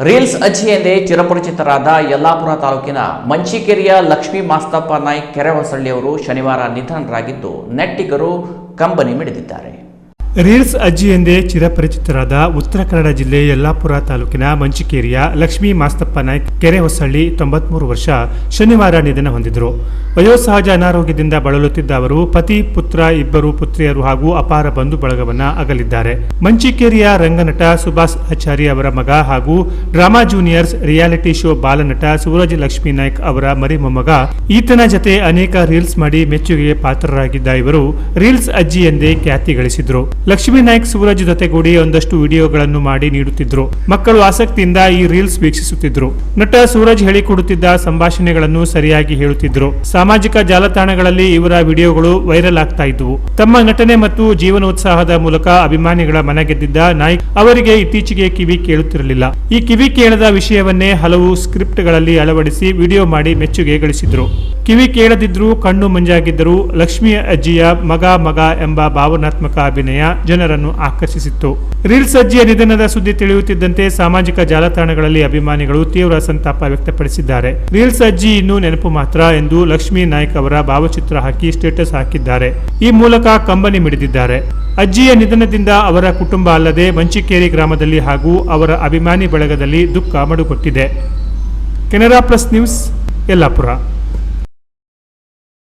Reels ಅಜ್ಜಿ ಎಂದೇ ಚಿರಪರಿಚಿತರಾದ ಯಲ್ಲಾಪುರ ತಾಲೂಕಿನ ಮಂಚಿಕೆರೆಯ ಲಕ್ಷ್ಮೀ ಮಾಸ್ತಪ್ಪ ನಾಯ್ಕ ಕೆರೆಹೊಸಳ್ಳಿಯವರು ಶನಿವಾರ ನಿಧನರಾಗಿದ್ದು ನೆಟ್ಟಿಗರು ಕಂಬನಿ ಮಿಡಿದಿದ್ದಾರೆ. ರೀಲ್ಸ್ ಅಜ್ಜಿ ಎಂದೇ ಚಿರಪರಿಚಿತರಾದ ಉತ್ತರ ಕನ್ನಡ ಜಿಲ್ಲೆ ಯಲ್ಲಾಪುರ ತಾಲೂಕಿನ ಮಂಚಿಕೇರಿಯ ಲಕ್ಷ್ಮೀ ಮಾಸ್ತಪ್ಪ ನಾಯ್ಕ ಕೆರೆಹೊಸಳ್ಳಿ 93 ವರ್ಷ ಶನಿವಾರ ನಿಧನ ಹೊಂದಿದರು. ವಯೋಸಹಜ ಅನಾರೋಗ್ಯದಿಂದ ಬಳಲುತ್ತಿದ್ದ ಅವರು ಪತಿ, ಪುತ್ರ, ಇಬ್ಬರು ಪುತ್ರಿಯರು ಹಾಗೂ ಅಪಾರ ಬಂಧು ಬಳಗವನ್ನ ಅಗಲಿದ್ದಾರೆ. ಮಂಚಿಕೇರಿಯ ರಂಗನಟ ಸುಭಾಷ್ ಆಚಾರ್ಯ ಅವರ ಮಗ ಹಾಗೂ ಡ್ರಾಮಾ ಜೂನಿಯರ್ಸ್ ರಿಯಾಲಿಟಿ ಶೋ ಬಾಲನಟ ಸೂರಜ್ ಲಕ್ಷ್ಮೀ ನಾಯ್ಕ ಅವರ ಮರಿ ಮೊಮ್ಮಗ. ಈತನ ಜತೆ ಅನೇಕ ರೀಲ್ಸ್ ಮಾಡಿ ಮೆಚ್ಚುಗೆಗೆ ಪಾತ್ರರಾಗಿದ್ದ ಇವರು ರೀಲ್ಸ್ ಅಜ್ಜಿ ಎಂದೇ ಖ್ಯಾತಿ ಗಳಿಸಿದ್ರು. ಲಕ್ಷ್ಮೀ ನಾಯ್ಕ ಸೂರಜ್ ಜೊತೆಗೂಡಿ ಒಂದಷ್ಟು ವಿಡಿಯೋಗಳನ್ನು ಮಾಡಿ ನೀಡುತ್ತಿದ್ರು. ಮಕ್ಕಳು ಆಸಕ್ತಿಯಿಂದ ಈ ರೀಲ್ಸ್ ವೀಕ್ಷಿಸುತ್ತಿದ್ರು. ನಟ ಸೂರಜ್ ಹೇಳಿಕೊಡುತ್ತಿದ್ದ ಸಂಭಾಷಣೆಗಳನ್ನು ಸರಿಯಾಗಿ ಹೇಳುತ್ತಿದ್ರು. ಸಾಮಾಜಿಕ ಜಾಲತಾಣಗಳಲ್ಲಿ ಇವರ ವಿಡಿಯೋಗಳು ವೈರಲ್ ಆಗ್ತಾ ಇದ್ವು. ತಮ್ಮ ನಟನೆ ಮತ್ತು ಜೀವನೋತ್ಸಾಹದ ಮೂಲಕ ಅಭಿಮಾನಿಗಳ ಮನ ಗೆದ್ದಿದ್ದ ನಾಯ್ಕ್ ಅವರಿಗೆ ಇತ್ತೀಚೆಗೆ ಕಿವಿ ಕೇಳುತ್ತಿರಲಿಲ್ಲ. ಈ ಕಿವಿ ಕೇಳದ ವಿಷಯವನ್ನೇ ಹಲವು ಸ್ಕ್ರಿಪ್ಟ್ಗಳಲ್ಲಿ ಅಳವಡಿಸಿ ವಿಡಿಯೋ ಮಾಡಿ ಮೆಚ್ಚುಗೆ ಗಳಿಸಿದ್ರು. ಕಿವಿ ಕೇಳದಿದ್ರೂ ಕಣ್ಣು ಮಂಜಾಗಿದ್ದರೂ ಲಕ್ಷ್ಮೀ ಅಜ್ಜಿಯ ಮಗ ಎಂಬ ಭಾವನಾತ್ಮಕ ಅಭಿನಯ ಜನರನ್ನು ಆಕರ್ಷಿಸಿತ್ತು. ರೀಲ್ಸ್ ಅಜ್ಜಿಯ ನಿಧನದ ಸುದ್ದಿ ತಿಳಿಯುತ್ತಿದ್ದಂತೆ ಸಾಮಾಜಿಕ ಜಾಲತಾಣಗಳಲ್ಲಿ ಅಭಿಮಾನಿಗಳು ತೀವ್ರ ಸಂತಾಪ ವ್ಯಕ್ತಪಡಿಸಿದ್ದಾರೆ. ರೀಲ್ಸ್ ಅಜ್ಜಿ ಇನ್ನೂ ನೆನಪು ಮಾತ್ರ ಎಂದು ಲಕ್ಷ್ಮೀ ನಾಯ್ಕ ಅವರ ಭಾವಚಿತ್ರ ಹಾಕಿ ಸ್ಟೇಟಸ್ ಹಾಕಿದ್ದಾರೆ. ಈ ಮೂಲಕ ಕಂಬನಿ ಮಿಡಿದಿದ್ದಾರೆ. ಅಜ್ಜಿಯ ನಿಧನದಿಂದ ಅವರ ಕುಟುಂಬ ಅಲ್ಲದೆ ಮಂಚಿಕೇರಿ ಗ್ರಾಮದಲ್ಲಿ ಹಾಗೂ ಅವರ ಅಭಿಮಾನಿ ಬಳಗದಲ್ಲಿ ದುಃಖ ಮಡುಗಟ್ಟಿದೆ. Canara plus news, Yellapur.